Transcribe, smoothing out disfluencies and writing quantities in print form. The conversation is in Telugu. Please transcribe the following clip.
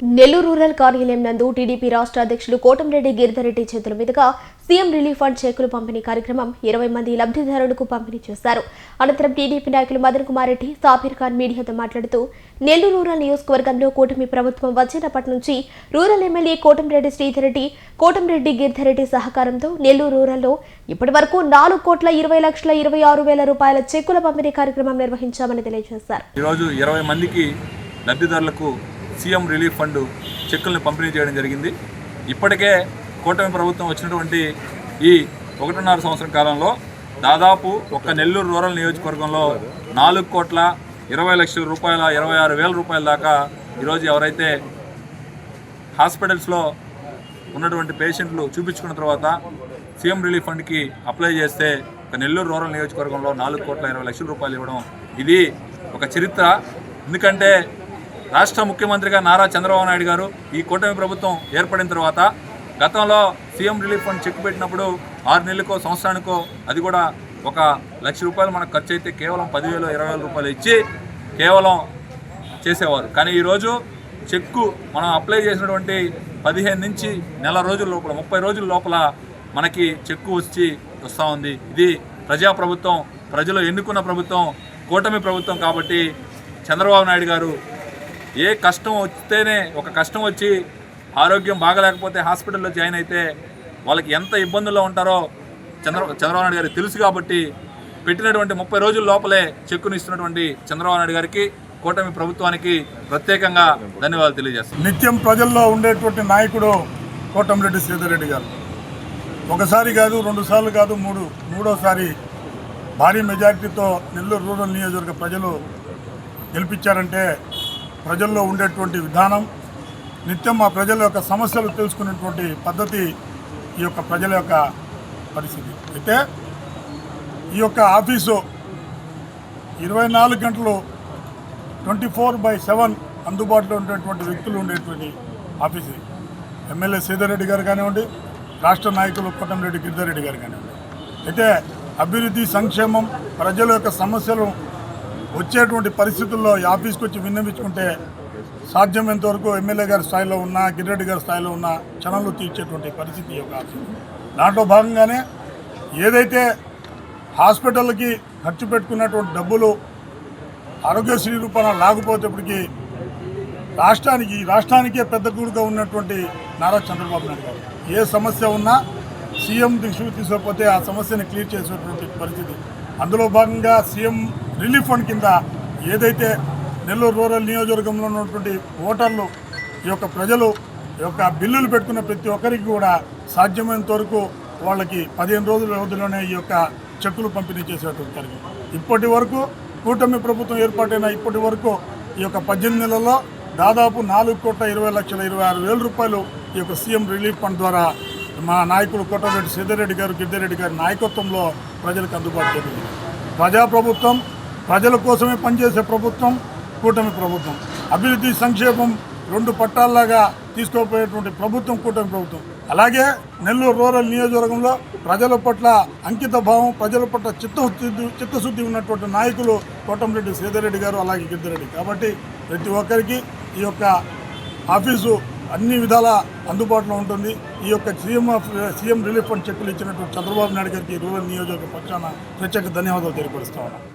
నెల్లూరు రూరల్ కార్యాలయం నందు టీడీపీ రాష్ట్ర అధ్యక్షులు కోటంరెడ్డి గిరిధరెడ్డి చేతుల మీదుగా సీఎం రిలీఫ్ ఫండ్ చెక్కులు పంపిణీ కార్యక్రమం 20 మంది లబ్ధిదారులకు పంపిణీ చేశారు. అనంతరం టీడీపీ నాయకులు మదన్ కుమార్ రెడ్డి, సాబీర్ ఖాన్ మీడియాతో మాట్లాడుతూ నెల్లూరు రూరల్ నియోజకవర్గంలో కూటమి ప్రభుత్వం వచ్చినప్పటి నుంచి రూరల్ ఎమ్మెల్యే కోటంరెడ్డి గిరిధరెడ్డి సహకారంతో నెల్లూరు రూరల్లో ఇప్పటి వరకు 4,20,26,000 రూపాయల చెక్కుల పంపిణీ కార్యక్రమం నిర్వహించామని తెలియజేశారు. ఈరోజు 20 మందికి లబ్ధిదారులకు సీఎం రిలీఫ్ ఫండ్ చెక్కులను పంపిణీ చేయడం జరిగింది. ఇప్పటికే కూటమి ప్రభుత్వం వచ్చినటువంటి ఈ 1.5 సంవత్సరం కాలంలో దాదాపు ఒక్క నెల్లూరు రూరల్ నియోజకవర్గంలో 4,20,00,000 రూపాయల 26,000 రూపాయల దాకా ఈరోజు ఎవరైతే హాస్పిటల్స్లో ఉన్నటువంటి పేషెంట్లు చూపించుకున్న తర్వాత సీఎం రిలీఫ్ ఫండ్కి అప్లై చేస్తే ఒక నెల్లూరు రూరల్ నియోజకవర్గంలో 4,20,00,000 రూపాయలు ఇవ్వడం ఇది ఒక చరిత్ర. ఎందుకంటే రాష్ట్ర ముఖ్యమంత్రిగా నారా చంద్రబాబు నాయుడు గారు ఈ కూటమి ప్రభుత్వం ఏర్పడిన తర్వాత గతంలో సీఎం రిలీఫ్ ఫండ్ చెక్ పెట్టినప్పుడు 6 నెలలకో సంవత్సరానికో అది కూడా 1,00,000 రూపాయలు మనకు ఖర్చు అయితే కేవలం 10,000 20,000 రూపాయలు ఇచ్చి కేవలం చేసేవారు. కానీ ఈరోజు చెక్కు మనం అప్లై చేసినటువంటి 15 నుంచి నెల రోజుల లోపల 30 రోజుల లోపల మనకి చెక్కు వస్తూ ఉంది. ఇది ప్రజాప్రభుత్వం, ప్రజలు ఎన్నుకున్న ప్రభుత్వం, కూటమి ప్రభుత్వం. కాబట్టి చంద్రబాబు నాయుడు గారు ఏ కష్టం వస్తేనే ఒక కష్టం వచ్చి ఆరోగ్యం బాగలేకపోతే హాస్పిటల్లో జాయిన్ అయితే వాళ్ళకి ఎంత ఇబ్బందుల్లో ఉంటారో చంద్రబాబు నాయుడు గారికి తెలుసు. కాబట్టి పెట్టినటువంటి 30 రోజుల లోపలే చెక్కును ఇస్తున్నటువంటి చంద్రబాబు నాయుడు గారికి, కూటమి ప్రభుత్వానికి ప్రత్యేకంగా ధన్యవాదాలు తెలియజేస్తాను. నిత్యం ప్రజల్లో ఉండేటువంటి నాయకుడు కోటంరెడ్డి శ్రీధర్రెడ్డి గారు ఒకసారి కాదు, 2 సార్లు కాదు, మూడోసారి భారీ మెజారిటీతో నెల్లూరు రూరల్ నియోజకవర్గ ప్రజలు గెలిపించారంటే ప్రజల్లో ఉండేటువంటి విధానం, నిత్యం ఆ ప్రజల యొక్క సమస్యలు తెలుసుకునేటువంటి పద్ధతి ఈ యొక్క ప్రజల యొక్క పరిస్థితి. అయితే ఈ యొక్క ఆఫీసు 24 గంటలు 24/7 అందుబాటులో ఉండేటువంటి వ్యక్తులు ఉండేటువంటి ఆఫీసు. ఎమ్మెల్యే శ్రీధర్రెడ్డి గారు కానివ్వండి, రాష్ట్ర నాయకులు కోటంరెడ్డి గిరిధరెడ్డి గారు కానివ్వండి. అయితే అభివృద్ధి, సంక్షేమం, ప్రజల యొక్క సమస్యలు వచ్చేటువంటి పరిస్థితుల్లో ఈ ఆఫీస్కి వచ్చి విన్నవించుకుంటే సాధ్యమైనంత వరకు ఎమ్మెల్యే గారి స్థాయిలో ఉన్న, గిరిరెడ్డి గారి స్థాయిలో ఉన్న క్షణంలో తీర్చేటువంటి పరిస్థితి ఈ యొక్క ఆఫీస్. దాంట్లో భాగంగానే ఏదైతే హాస్పిటల్కి ఖర్చు పెట్టుకున్నటువంటి డబ్బులు ఆరోగ్యశ్రీ రూపాన లాగిపోతేప్పటికీ రాష్ట్రానికే పెద్ద గూడుగా ఉన్నటువంటి నారా చంద్రబాబు నాయుడు గారు ఏ సమస్య ఉన్నా సీఎం దృష్టికి తీసుకోకపోతే ఆ సమస్యని క్లియర్ చేసేటువంటి పరిస్థితి. అందులో భాగంగా సీఎం రిలీఫ్ ఫండ్ కింద ఏదైతే నెల్లూరు రూరల్ నియోజకవర్గంలో ఉన్నటువంటి ఓటర్లు ఈ యొక్క ప్రజలు ఈ యొక్క బిల్లులు పెట్టుకున్న ప్రతి ఒక్కరికి కూడా సాధ్యమైనంత వరకు వాళ్ళకి 15 రోజుల వ్యవధిలోనే ఈ యొక్క చెక్కులు పంపిణీ చేసేటువంటి జరిగింది. ఇప్పటి వరకు కూటమి ప్రభుత్వం ఏర్పాటైన ఇప్పటి వరకు ఈ యొక్క 18 నెలల్లో దాదాపు 4,20,26,000 రూపాయలు ఈ యొక్క సీఎం రిలీఫ్ ఫండ్ ద్వారా మా నాయకుడు కోటంరెడ్డి శ్రీధర్రెడ్డి గారు, గిరిధరెడ్డి గారి నాయకత్వంలో ప్రజలకు అందుబాటులో ఉంది. ప్రజాప్రభుత్వం, ప్రజల కోసమే పనిచేసే ప్రభుత్వం కూటమి ప్రభుత్వం. అభివృద్ధి, సంక్షేమం 2 పట్టాల్లాగా తీసుకోపోయేటువంటి ప్రభుత్వం కూటమి ప్రభుత్వం. అలాగే నెల్లూరు రూరల్ నియోజకవర్గంలో ప్రజల పట్ల అంకిత భావం, ప్రజల పట్ల చిత్తశుద్ధి ఉన్నటువంటి నాయకులు కోటంరెడ్డి శ్రీధర్రెడ్డి గారు, అలాగే గిరిధరెడ్డి. కాబట్టి ప్రతి ఒక్కరికి ఈ యొక్క ఆఫీసు అన్ని విధాల అందుబాటులో ఉంటుంది. ఈ యొక్క సీఎం రిలీఫ్ ఫండ్ చెక్కులు ఇచ్చినటువంటి చంద్రబాబు నాయుడు గారికి రూరల్ నియోజకవర్గ పక్షాన ప్రత్యేక ధన్యవాదాలు తెలియపరుస్తా ఉన్నాను.